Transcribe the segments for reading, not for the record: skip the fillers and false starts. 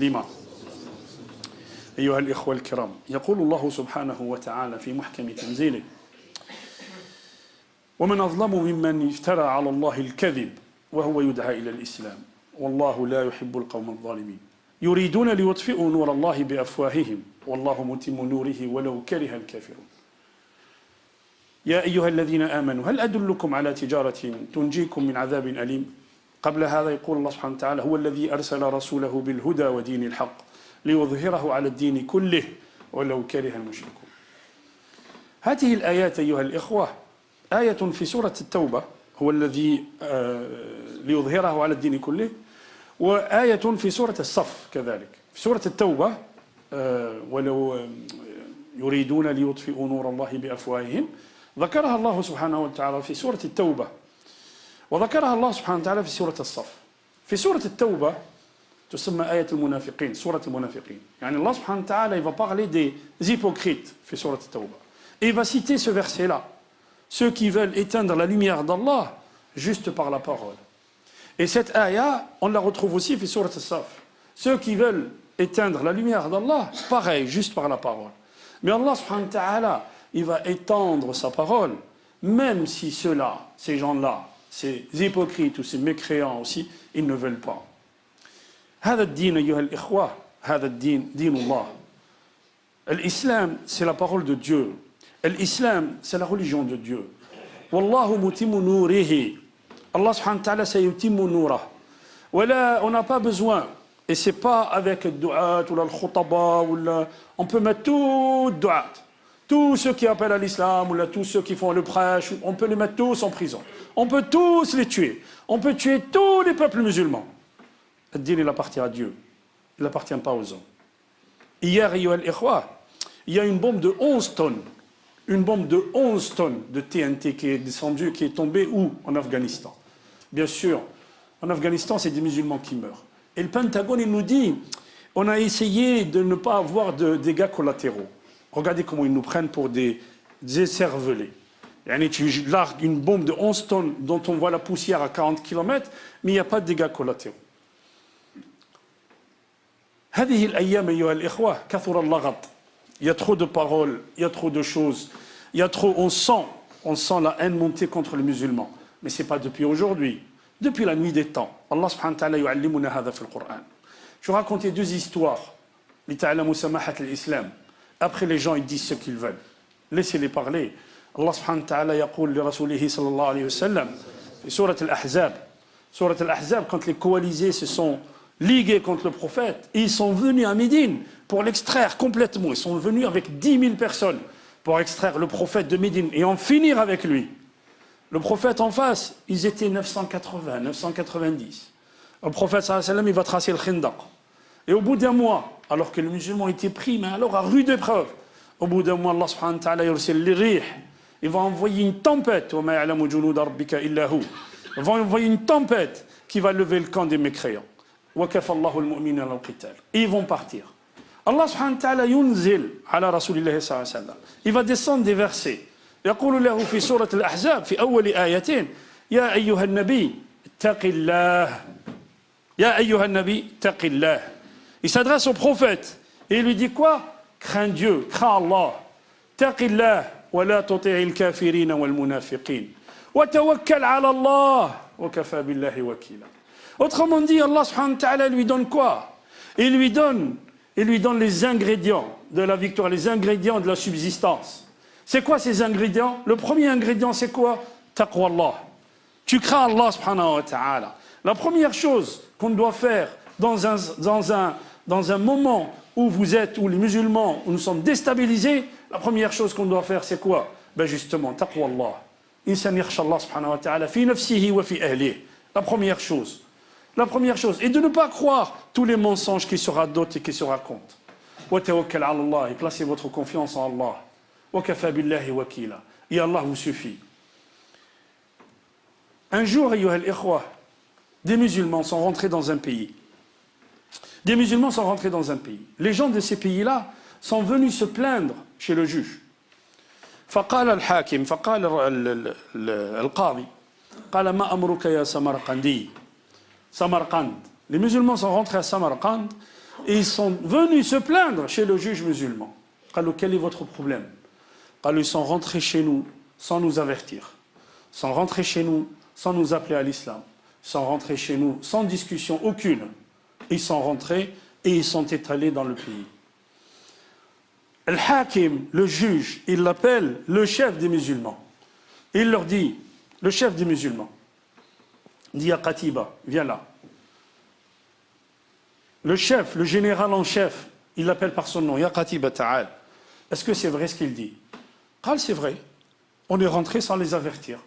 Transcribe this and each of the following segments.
لما أيها الإخوة الكرام يقول الله سبحانه وتعالى في محكم تنزيله ومن أظلم ممن افترى على الله الكذب وهو يدعى إلى الإسلام والله لا يحب القوم الظالمين يريدون ليطفئوا نور الله بأفواههم والله متم نوره ولو كره الكافرون يا أيها الذين آمنوا هل أدلكم على تجارة تنجيكم من عذاب أليم قبل هذا يقول الله سبحانه وتعالى هو الذي أرسل رسوله بالهدى ودين الحق ليظهره على الدين كله ولو كره المشركون. هذه الآيات أيها الإخوة آية في سورة التوبة هو الذي ليظهره على الدين كله، وآية في سورة الصف كذلك. في سورة التوبة ولو يريدون ليطفئوا نور الله بأفواههم ذكرها الله سبحانه وتعالى في سورة التوبة، وذكرها الله سبحانه وتعالى في سورة الصف. في سورة التوبة تسمى آية المنافقين، سورة المنافقين. يعني Allah subhanahu wa ta'ala il va parler des hypocrites في سورة التوبة. Et il va citer ce verset-là. Ceux qui veulent éteindre la lumière d'Allah juste par la parole. Et cette ayah, on la retrouve aussi في سورة الصف. Ceux qui veulent éteindre la lumière d'Allah, pareil, juste par la parole. Mais Allah subhanahu wa ta'ala, il va étendre sa parole, même si ceux-là, ces gens-là, ces hypocrites ou ces mécréants aussi, ils ne veulent pas. هذا الدين أيها الإخوة هذا الدين دين الله. L'islam c'est la parole de Dieu. L'islam c'est la religion de Dieu. والله متم نوره. Allah subhanahu wa ta'ala سيتم نوره. ولا on n'a pas besoin et c'est pas avec le du'at ou le khutaba ou on peut mettre tout du'at. Tous ceux qui appellent à l'islam ou là, tous ceux qui font le prêche, on peut les mettre tous en prison. On peut tous les tuer. On peut tuer tous les peuples musulmans. Le din, il appartient à Dieu. Il n'appartient pas aux hommes. Hier, il y a une bombe de 11 tonnes. Une bombe de 11 tonnes de TNT qui est descendue, qui est tombée où? En Afghanistan. Bien sûr, en Afghanistan, c'est des musulmans qui meurent. Et le Pentagone, il nous dit, on a essayé de ne pas avoir de dégâts collatéraux. Regardez comment ils nous prennent pour des écervelés. Tu largues une bombe de 11 tonnes dont on voit la poussière à 40 km, mais il n'y a pas de dégâts collatéraux. هذه الأيام أيها الإخوة كثر اللغط. Il y a trop de paroles, il y a trop de choses, il y a trop, on sent la haine monter contre les musulmans. Mais ce n'est pas depuis aujourd'hui, depuis la nuit des temps. Allah subhanahu wa ta'ala يعلمنا هذا في القرآن. Je vais raconter deux histoires. لتعلموا سماحة الإسلام. Après les gens ils disent ce qu'ils veulent. Laissez-les parler. Allah subhanahu wa ta'ala يقول لرسوله صلى الله عليه وسلم في سورة الأحزاب. سورة الأحزاب quand les coalisés se sont ligués contre le prophète, ils sont venus à Médine pour l'extraire complètement. Ils sont venus avec 10 000 personnes pour extraire le prophète de Médine et en finir avec lui. Le prophète en face, ils étaient 980, 990. Le prophète sallallahu alayhi wa sallam, il va tracer le Khandaq. Et au bout d'un mois, alors que les musulmans étaient pris, mais alors à rude épreuve, au bout d'un mois, Allah subhanahu wa ta'ala il va envoyer une tempête. Il va envoyer une tempête qui va lever le camp des mécréants. Et ils vont partir. Allah subhanahu wa ta'ala yunzil ala rasulillah sallallahu alayhi wa sallam. Il va descendre des versets. يقول له في سورة الأحزاب في أول آيتين يا أيها النبي اتق الله يا أيها النبي اتق الله. Il s'adresse au prophète et il lui dit quoi? Crains Dieu, crains Allah. اتق الله ولا تطع الكافرين والمنافقين وتوكل على الله وكفى بالله وكيلا. Autrement dit, Allah subhanahu wa ta'ala lui donne quoi? Il lui donne les ingrédients de la victoire, les ingrédients de la subsistance. C'est quoi ces ingrédients? Le premier ingrédient, c'est quoi? Taqwa Allah. Tu crains Allah subhanahu wa ta'ala. La première chose qu'on doit faire dans un moment où où les musulmans, où nous sommes déstabilisés, la première chose qu'on doit faire, c'est quoi? Ben justement, taqwa Allah. Insan yakhsha Allah subhanahu wa ta'ala fi nafsihi wa fi ahlihi. La première chose. La première chose. Et de ne pas croire tous les mensonges qui se radotent et qui se racontent. Wa tawakkal ala Allah. Et placez votre confiance en Allah. Wa kafa billahi wakila. Et Allah vous suffit. Un jour, ayyuha al-ikhwa, des musulmans sont rentrés dans un pays. Des musulmans sont rentrés dans un pays. Les gens de ces pays-là sont venus se plaindre chez le juge. فقال الحاكم فقال القاضي قال ما أمرك يا سمرقندي. Samarkand. Les musulmans sont rentrés à Samarkand Et ils sont venus se plaindre chez le juge musulman. Quel est votre problème? Ils sont rentrés chez nous sans nous avertir. Ils sont rentrés chez nous sans nous appeler à l'islam. Ils sont rentrés chez nous sans discussion aucune. Ils sont rentrés et ils sont étalés dans le pays. Al-Hakim, le juge, il l'appelle le chef des musulmans. Il leur dit, le chef des musulmans, dit à Qatiba, viens là. Le chef, le général en chef, il l'appelle par son nom, Ya Qatiba Ta'al. Est-ce que c'est vrai ce qu'il dit? C'est vrai. On est rentré sans les avertir.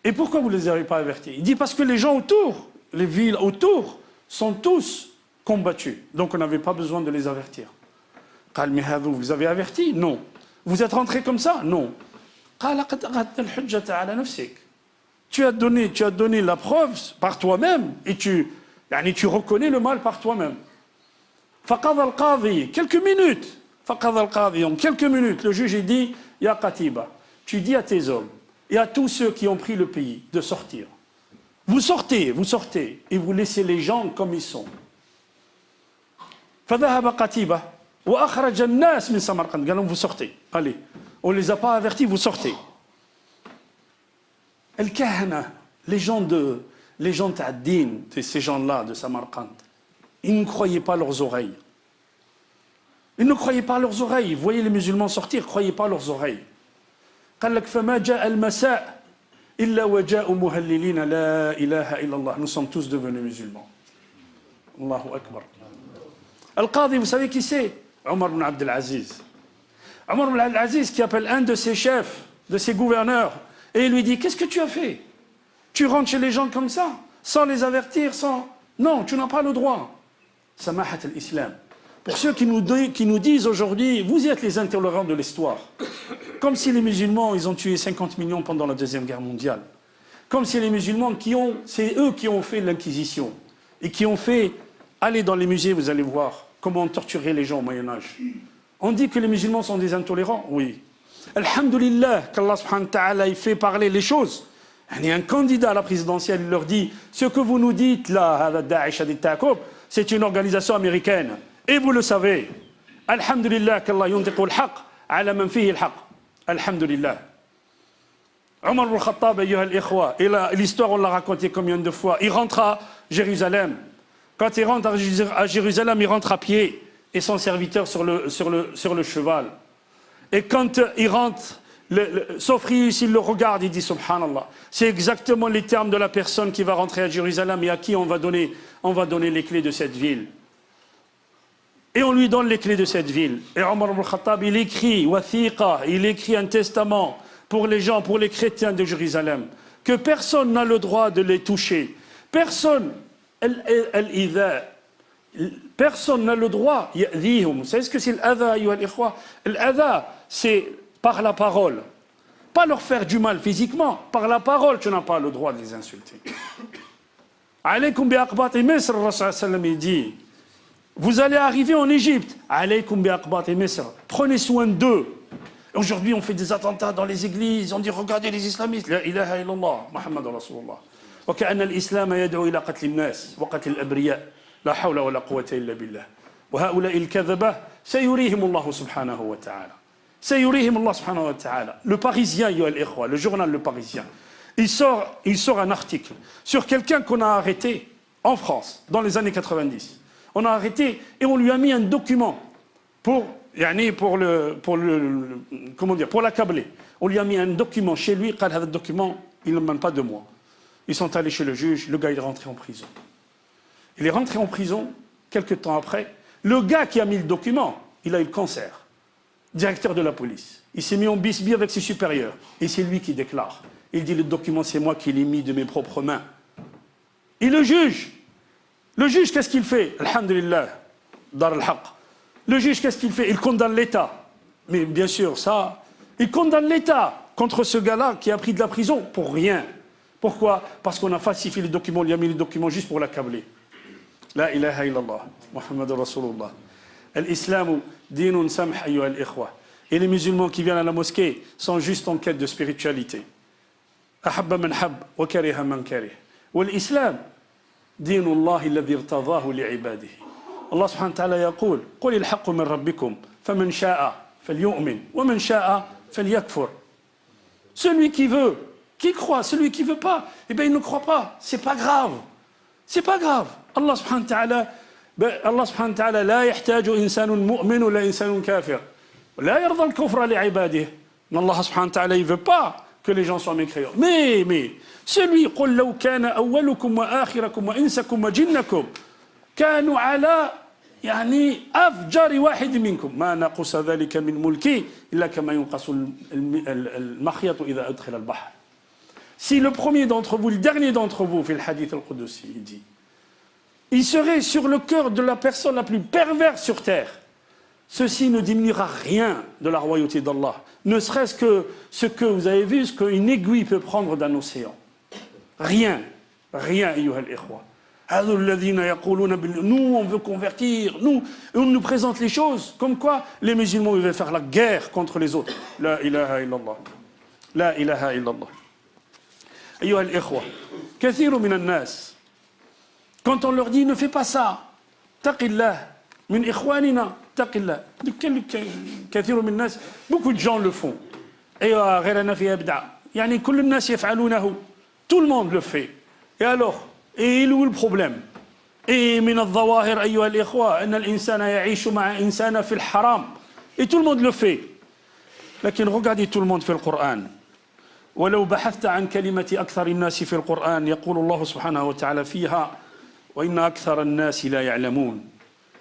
Et pourquoi vous ne les avez pas avertis? Il dit parce que les gens autour, les villes autour, sont tous combattus. Donc on n'avait pas besoin de les avertir. Vous avez averti? Non. Vous êtes rentré comme ça? Non. Tu as donné la preuve par toi-même et tu reconnais le mal par toi-même. Quelques minutes. En quelques minutes, le juge dit, Ya Qatiba, tu dis à tes hommes et à tous ceux qui ont pris le pays de sortir. Vous sortez, et vous laissez les gens comme ils sont. فذهب قتيبة وأخرج الناس من سمرقند. قال لهم vous sortez, allez. On ne les a pas avertis, vous sortez. الكهنة, les gens de Ta'addin, ces gens-là de Samarkand, ils ne croyaient pas leurs oreilles. Ils ne croyaient pas leurs oreilles. Vous voyez les musulmans sortir, ne croyaient pas leurs oreilles. قال لك فما جاء المساء إلا وجاءوا مهللين لا إله إلا الله. Nous sommes tous devenus musulmans. Allahu Akbar. Al-Qadi, vous savez qui c'est? Omar ibn Abdel Aziz. Omar ibn Abdel Aziz qui appelle un de ses chefs, de ses gouverneurs, et il lui dit, qu'est-ce que tu as fait? Tu rentres chez les gens comme ça, sans les avertir, sans... Non, tu n'as pas le droit. Samahat al-Islam. Pour ceux qui nous disent aujourd'hui, vous êtes les intolérants de l'histoire. Comme si les musulmans, ils ont tué 50 millions pendant la Deuxième Guerre mondiale. Comme si les musulmans, c'est eux qui ont fait l'Inquisition. Et qui ont fait, allez dans les musées, vous allez voir comment on torturait les gens au Moyen-Âge. On dit que les musulmans sont des intolérants? Oui. Alhamdulillah, qu'Allah subhanahu wa ta'ala, il fait parler les choses. Il y a un candidat à la présidentielle, il leur dit, ce que vous nous dites là, c'est une organisation américaine. Et vous le savez. Alhamdulillah, qu'Allah yuntiqu al-haq ala man fihi al-haq. Alhamdulillah. Omar ibn Khattab, ayyuha al-ikhwa, et l'histoire on l'a raconté combien de fois, il rentre à Jérusalem. Quand il rentre à Jérusalem, il rentre à pied et son serviteur sur le cheval. Et quand il rentre, Sophronius, il le regarde, il dit Subhanallah. C'est exactement les termes de la personne qui va rentrer à Jérusalem et à qui on va donner les clés de cette ville. Et on lui donne les clés de cette ville. Et Omar ibn Khattab, il écrit wathiqa, il écrit un testament pour les gens, pour les chrétiens de Jérusalem, que personne n'a le droit de les toucher. Personne n'a le droit. Vous savez ce que c'est l'adha, ayyuha al-ikhwa? L'adha, c'est par la parole. Pas leur faire du mal physiquement. Par la parole, tu n'as pas le droit de les insulter. Alaykum bi aqbati Misr, Rasul sallam, il dit, vous allez arriver en Égypte. Alaykum bi aqbati Misr. Prenez soin d'eux. Aujourd'hui, on fait des attentats dans les églises. On dit, regardez les islamistes. La ilaha illallah, Muhammad Rasulullah. وكأن الإسلام يدعو إلى قتل الناس وقتل الأبرياء لا حول ولا قوة إلا بالله وهؤلاء الكذبة سيريهم الله سبحانه وتعالى سيريهم الله سبحانه وتعالى. Le Parisien, le journal Le Parisien, il sort un article sur quelqu'un qu'on a arrêté en France dans les années 90. On a arrêté et on lui a mis un document pour l'accabler. On lui a mis un document chez lui. Ce document, il ne demande pas 2 mois. Ils sont allés chez le juge, le gars il est rentré en prison. Il est rentré en prison, quelques temps après. Le gars qui a mis le document, il a eu le cancer. Directeur de la police. Il s'est mis en bisbille avec ses supérieurs. Et c'est lui qui déclare. Il dit, le document, c'est moi qui l'ai mis de mes propres mains. Et le juge, qu'est-ce qu'il fait? Alhamdulillah, dar al-haq. Le juge, qu'est-ce qu'il fait? Il condamne l'État. Mais bien sûr, ça, il condamne l'État contre ce gars-là qui a pris de la prison pour rien. Pourquoi? Parce qu'on a falsifié les documents, on lui a mis les documents juste pour l'accabler. La ilaha illallah, Muhammad Rasulullah. L'islam, dinun samh ayyuha al-ikhwa. Et les musulmans qui viennent à la mosquée sont juste en quête de spiritualité. Ahabba man hab wa kariha man karih. L'islam, دين الله الذي ارتضاه لعباده. Allah subhanahu wa ta'ala يقول قل الحق من ربكم فمن شاء فليؤمن ومن شاء فليكفر. Celui qui veut, qui croit, celui qui veut pas, eh bien il ne croit pas, c'est pas grave. C'est pas grave. Allah subhanahu wa ta'ala لا يحتاج إنسان مؤمن ولا إنسان كافر. لا يرضى الكفر لعباده. Allah subhanahu wa ta'ala il veut pas que les gens soient mécréants. Mais celui قل لو كان أولكم وآخركم وإنسكم وجنكم كانوا على يعني أفجر واحد منكم ما نقص ذلك من ملكي إلا كما ينقص المخيط إذا أدخل البحر. Si le premier d'entre vous, le dernier d'entre vous, fait le hadith al-Qudusi, il dit, il serait sur le cœur de la personne la plus perverse sur terre. Ceci ne diminuera rien de la royauté d'Allah, ne serait-ce que ce que vous avez vu, ce qu'une aiguille peut prendre d'un océan. Rien, ayyuha al-ikhwa. Nous, on veut convertir, nous, on nous présente les choses comme quoi les musulmans veulent faire la guerre contre les autres. La ilaha illallah. La ilaha illallah. أيها الإخوة كثير من الناس quand on leur dit ne fais pas ça اتق الله من إخواننا اتق الله كثير من الناس beaucoup de gens le font أيوة غير أنا فيها بدعة يعني كل الناس يفعلونه tout le monde le fait et alors et où est le problème et من الظواهر أيها الإخوة أن الإنسان يعيش مع إنسان في الحرام et tout le monde le fait لكن regardez tout le monde في القرآن ولو بحثت عن كلمة أكثر الناس في القرآن يقول الله سبحانه وتعالى فيها وإن أكثر الناس لا يعلمون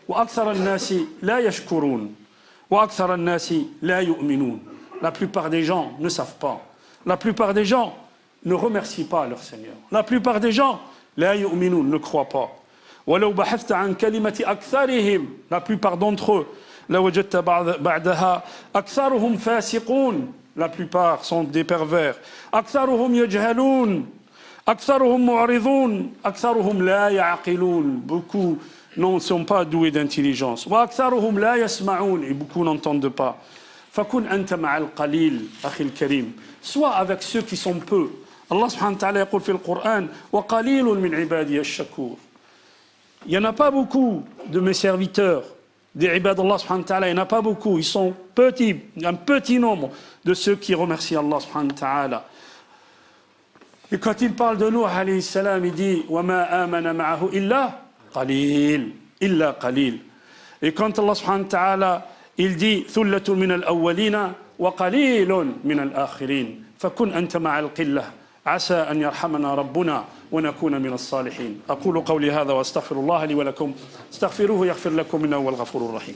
وأكثر الناس لا يشكرون وأكثر الناس لا يؤمنون. La plupart des gens ne savent pas. La plupart des gens ne remercient pas leur Seigneur. La plupart des gens لا يؤمنون, ne croient pas. ولو بحثت عن كلمة أكثرهم, la plupart d'entre eux, لوجدت بعدها أكثرهم فاسقون. La plupart sont des pervers. أكثرهم يجهلون أكثرهم معرضون أكثرهم لا يعقلون. Beaucoup ne sont pas doués d'intelligence. وأكثرهم لا يسمعون. Et beaucoup n'entendent pas. فكن أنت مع القليل أخي الكريم. Sois avec ceux qui sont peu. Allah subhanahu wa ta'ala يقول في القرآن وقليل من عبادي الشكور. Il n'y en a pas beaucoup de mes serviteurs. Des ibad d'Allah subhanahu wa ta'ala, il n'y en a pas beaucoup, ils sont petits, un petit nombre de ceux qui remercient Allah subhanahu wa ta'ala. Et quand il parle de Nuh alayhi salam, il dit وَمَا آمَنَ مَعَهُ إِلَّا قَلِيلٌ إِلَّا قَلِيلٌ. Et quand Allah subhanahu wa ta'ala, il dit ثُلَّةٌ مِنَ الْأَوَّلِينَ وَقَلِيلٌ مِنَ الْآخِرِينَ فَكُنْ أَنْتَ مع القلة عسى أن يرحمنا ربنا ونكون من الصالحين. أقول قولي هذا وأستغفر الله لي ولكم استغفروه يغفر لكم إنه هو الغفور الرحيم.